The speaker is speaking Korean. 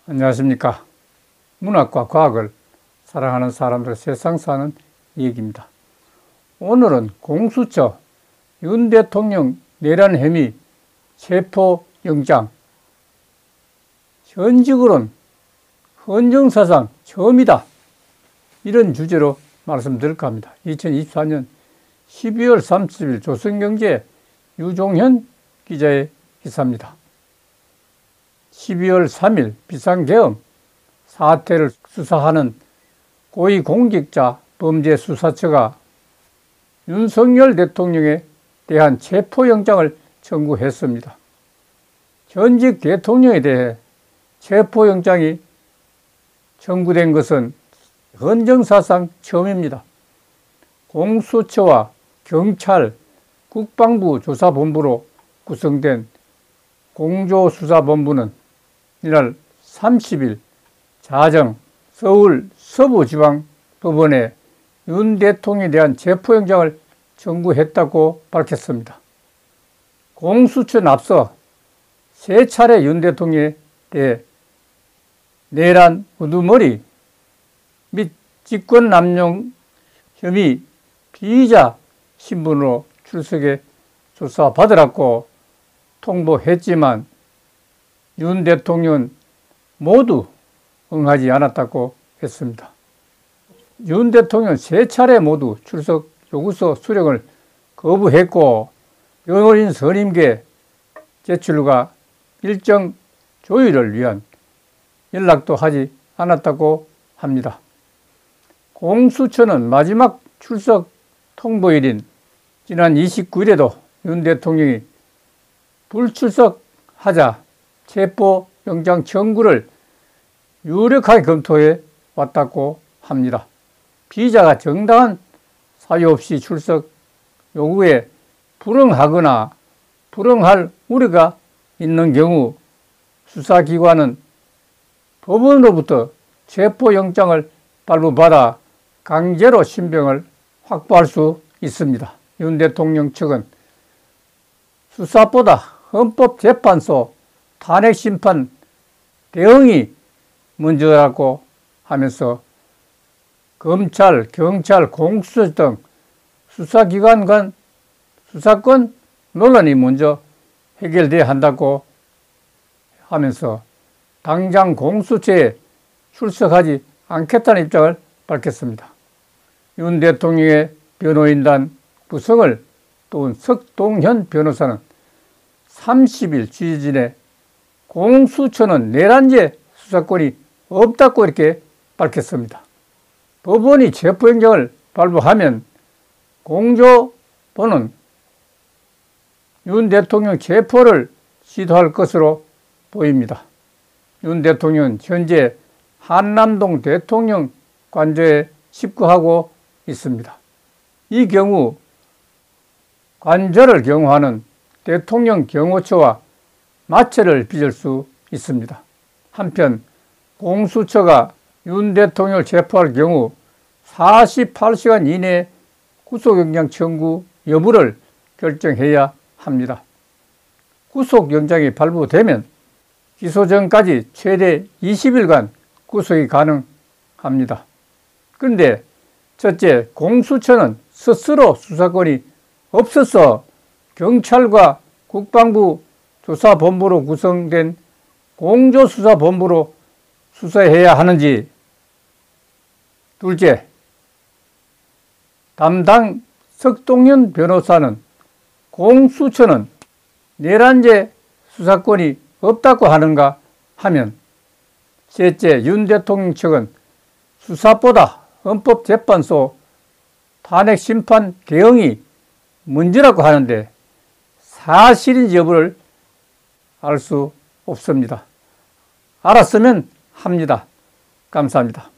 안녕하십니까. 문학과 과학을 사랑하는 사람들 세상 사는 이야기입니다. 오늘은 공수처 윤 대통령 내란 혐의 체포영장, 현직으로는 헌정사상 처음이다, 이런 주제로 말씀드릴까 합니다. 2024년 12월 30일 조선경제 유종현 기자의 기사입니다. 12월 3일 비상계엄 사태를 수사하는 고위공직자 범죄수사처가 윤석열 대통령에 대한 체포영장을 청구했습니다. 현직 대통령에 대해 체포영장이 청구된 것은 헌정사상 처음입니다. 공수처와 경찰, 국방부 조사본부로 구성된 공조수사본부는 이날 30일 자정 서울 서부지방법원에 윤 대통령에 대한 체포영장을 청구했다고 밝혔습니다. 공수처는 앞서 세 차례 윤 대통령에 대해 내란 우두머리 및 직권남용 혐의 피의자 신분으로 출석해 조사받으라고 통보했지만 윤 대통령은 모두 응하지 않았다고 했습니다. 윤 대통령은 세 차례 모두 출석 요구서 수령을 거부했고 변호인 선임계 제출과 일정 조율을 위한 연락도 하지 않았다고 합니다. 공수처는 마지막 출석 통보일인 지난 29일에도 윤 대통령이 불출석하자 체포영장 청구를 유력하게 검토해 왔다고 합니다. 피의자가 정당한 사유 없이 출석 요구에 불응하거나 불응할 우려가 있는 경우 수사기관은 법원으로부터 체포영장을 발부받아 강제로 신병을 확보할 수 있습니다. 윤 대통령 측은 수사보다 헌법재판소 탄핵심판 대응이 먼저라고 하면서 검찰, 경찰, 공수처 등 수사기관 간 수사권 논란이 먼저 해결돼야 한다고 하면서 당장 공수처에 출석하지 않겠다는 입장을 밝혔습니다. 윤 대통령의 변호인단 구성을 도운 석동현 변호사는 30일 취재진에 공수처는 내란죄 수사권이 없다고 이렇게 밝혔습니다. 법원이 체포영장을 발부하면 공조본은 윤 대통령 체포를 시도할 것으로 보입니다. 윤 대통령은 현재 한남동 대통령 관저에 집거하고 있습니다. 이 경우 관저를 경호하는 대통령 경호처와 마찰을 빚을 수 있습니다. 한편 공수처가 윤 대통령을 체포할 경우 48시간 이내에 구속영장 청구 여부를 결정해야 합니다. 구속영장이 발부되면 기소 전까지 최대 20일간 구속이 가능합니다. 그런데 첫째, 공수처는 스스로 수사권이 없어서 경찰과 국방부 조사본부로 구성된 공조수사본부로 수사해야 하는지, 둘째, 담당 석동현 변호사는 공수처는 내란죄 수사권이 없다고 하는가 하면, 셋째, 윤 대통령 측은 수사보다 헌법재판소 탄핵심판 대응이 먼저라고 하는데 사실인지 여부를 알 수 없습니다. 알았으면 합니다. 감사합니다.